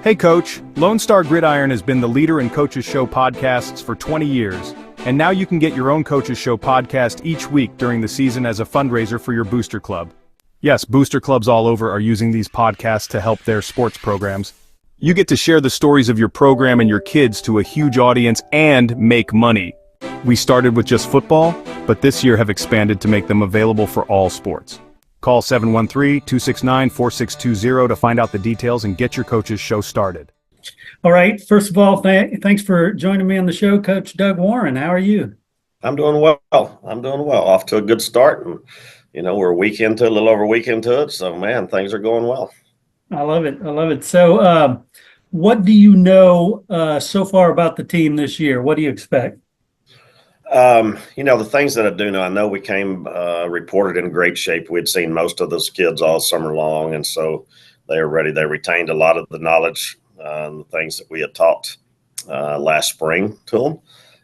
Hey Coach, Lone Star Gridiron has been the leader in Coach's Show podcasts for 20 years, and now you can get your own Coach's Show podcast each week during the season as a fundraiser for your booster club. Yes, booster clubs all over are using these podcasts to help their sports programs. You get to share the stories of your program and your kids to a huge audience and make money. We started with just football, but this year have expanded to make them available for all sports. Call 713-269-4620 to find out the details and get your Coach's Show started. All right. First of all, thanks for joining me on the show, Coach Doug Warren. How are you? I'm doing well. Off to a good start. And, we're a little over a week into it. So, man, things are going well. I love it. So what do you know so far about the team this year? What do you expect? The things that I do know, I know we came reported in great shape. We'd seen most of those kids all summer long, and so they are ready. They retained a lot of the knowledge, the things that we had taught last spring to them.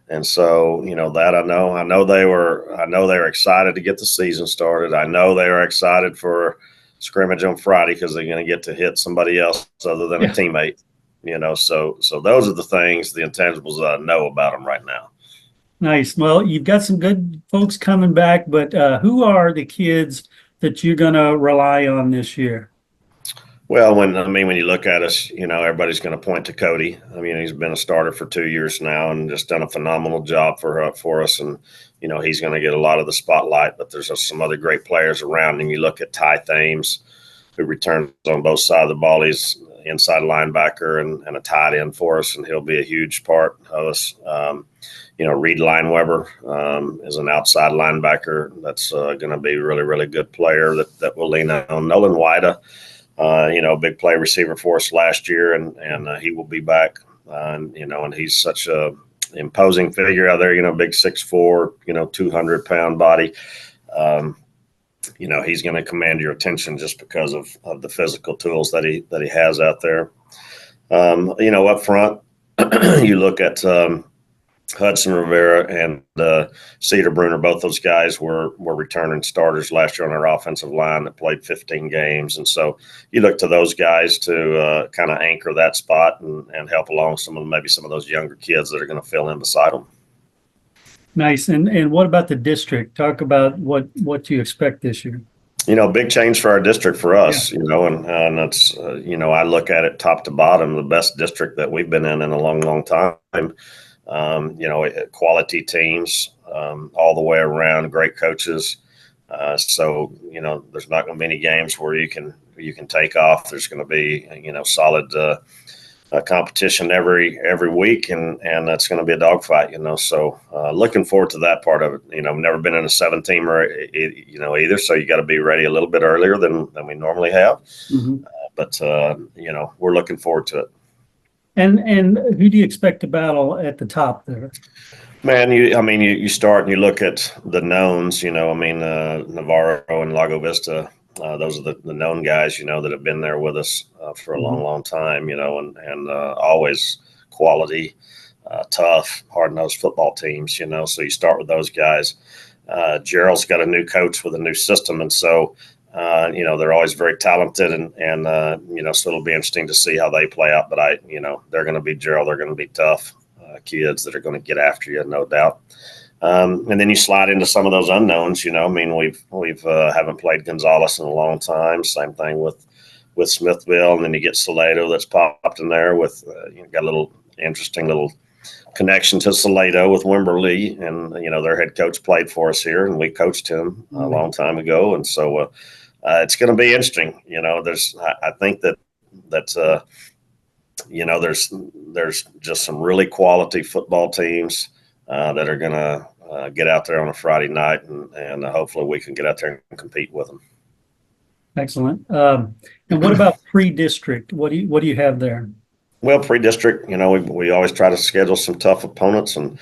And so, that I know. I know they were excited to get the season started. I know they were excited for scrimmage on Friday because they're going to get to hit somebody else other than a teammate. So those are the things, the intangibles that I know about them right now. Nice. Well, you've got some good folks coming back, but who are the kids that you're going to rely on this year? Well, when you look at us, everybody's going to point to Cody. He's been a starter for 2 years now and just done a phenomenal job for us. And, he's going to get a lot of the spotlight, but there's some other great players around him. You look at Ty Thames, who returns on both sides of the ball. He's inside linebacker and a tight end for us, and he'll be a huge part of us. Reed Lineweber is an outside linebacker that's going to be a really, really good player that will lean on. Nolan Wida, a big play receiver for us last year, and he will be back. And he's such a imposing figure out there, big 6'4", 200-pound body. He's going to command your attention just because of the physical tools that he has out there. Up front, you look at Hudson Rivera and Cedar Bruner. Both those guys were returning starters last year on our offensive line that played 15 games. And so you look to those guys to kind of anchor that spot and help along some of those younger kids that are going to fill in beside them. Nice. And what about the district? Talk about what you expect this year. Big change for our district for us, and that's, I look at it top to bottom, the best district that we've been in a long, long time. Quality teams all the way around, great coaches. So there's not going to be any games where you can take off. There's going to be, solid competition every week, and that's going to be a dogfight, So looking forward to that part of it. I've never been in a 7-teamer, either. So you got to be ready a little bit earlier than we normally have. Mm-hmm. But we're looking forward to it. And who do you expect to battle at the top there? Man, you start and you look at the knowns, Navarro and Lago Vista. Those are the known guys, that have been there with us for a long, long time, and always quality, tough, hard-nosed football teams, So you start with those guys. Gerald's got a new coach with a new system, and so they're always very talented, and so it'll be interesting to see how they play out. But they're going to be Gerald. They're going to be tough kids that are going to get after you, no doubt. And then you slide into some of those unknowns. We've haven't played Gonzalez in a long time. Same thing with Smithville, and then you get Salado that's popped in there with got a little interesting little connection to Salado with Wimberley, and their head coach played for us here, and we coached him a long time ago, and so it's going to be interesting. I think that there's just some really quality football teams that are going to get out there on a Friday night, and hopefully we can get out there and compete with them. Excellent. And what about pre-district? What do you have there? Well, pre-district, we always try to schedule some tough opponents, and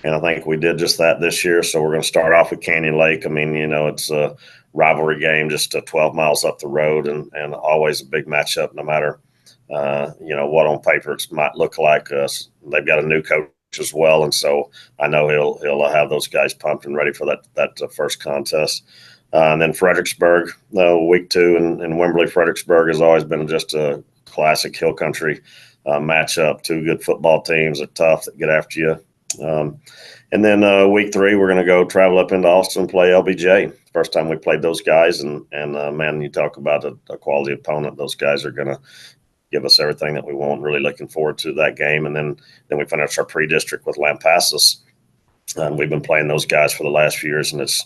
I think we did just that this year. So we're going to start off with Canyon Lake. It's a rivalry game just 12 miles up the road, and always a big matchup, no matter what on paper it might look like. They've got a new coach as well, and so I know he'll have those guys pumped and ready for that first contest. And then Fredericksburg, week 2 in Wimberley. Fredericksburg has always been just a classic hill country match up. Two good football teams are tough that get after you. And then week 3, we're going to go travel up into Austin and play LBJ. First time we played those guys, and man, you talk about a quality opponent. Those guys are going to give us everything that we want. Really looking forward to that game. And then we finish our pre-district with Lampasas. And we've been playing those guys for the last few years, and it's,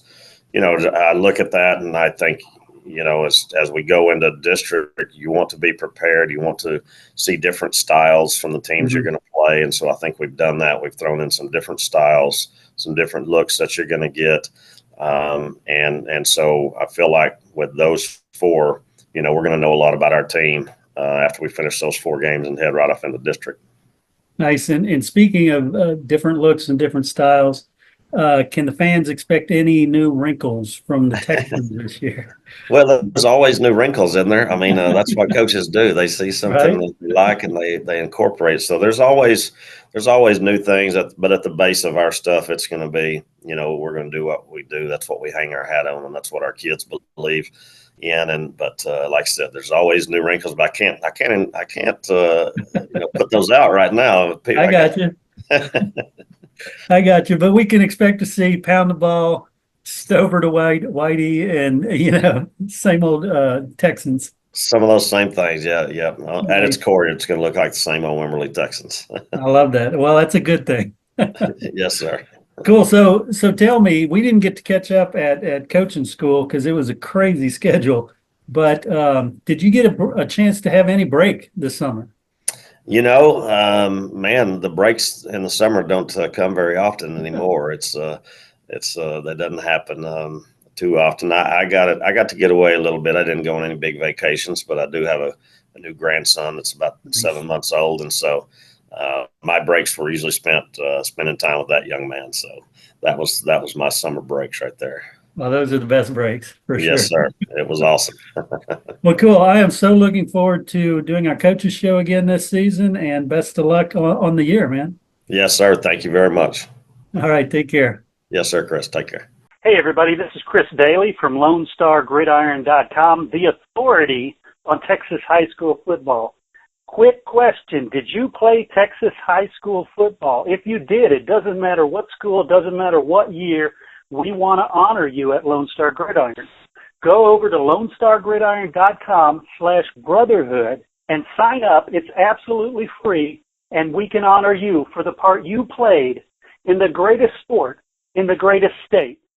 I look at that and I think, as we go into district, you want to be prepared. You want to see different styles from the teams you're going to play. And so I think we've done that. We've thrown in some different styles, some different looks that you're going to get. And so I feel like with those 4, we're going to know a lot about our team after we finish those 4 games and head right off into district. Nice. And speaking of different looks and different styles, can the fans expect any new wrinkles from the Texans this year? Well, there's always new wrinkles in there. I mean, that's what coaches do. They see something that they like and they incorporate. So there's always new things. But at the base of our stuff, it's going to be, we're going to do what we do. That's what we hang our hat on, and that's what our kids believe in. But like I said, there's always new wrinkles. But I can't put those out right now. I got you. I got you, but we can expect to see pound the ball, Stover to Whitey, and same old Texans. Some of those same things, yeah. At its core, it's going to look like the same old Wimberley Texans. I love that. Well, that's a good thing. Yes, sir. Cool. So tell me, we didn't get to catch up at coaching school because it was a crazy schedule. But did you get a chance to have any break this summer? Man, the breaks in the summer don't come very often anymore. It that doesn't happen too often. I got to get away a little bit. I didn't go on any big vacations, but I do have a new grandson that's about 7 months old, and so my breaks were usually spent spending time with that young man. So that was my summer breaks right there. Well, those are the best breaks for sure. Yes, sir. It was awesome. Well, cool. I am so looking forward to doing our coaches show again this season, and best of luck on the year, man. Yes, sir. Thank you very much. All right. Take care. Yes, sir, Chris. Take care. Hey, everybody. This is Chris Daly from LoneStarGridiron.com, the authority on Texas high school football. Quick question. Did you play Texas high school football? If you did, it doesn't matter what school, it doesn't matter what year, we want to honor you at Lone Star Gridiron. Go over to LoneStarGridiron.com/brotherhood and sign up. It's absolutely free, and we can honor you for the part you played in the greatest sport in the greatest state.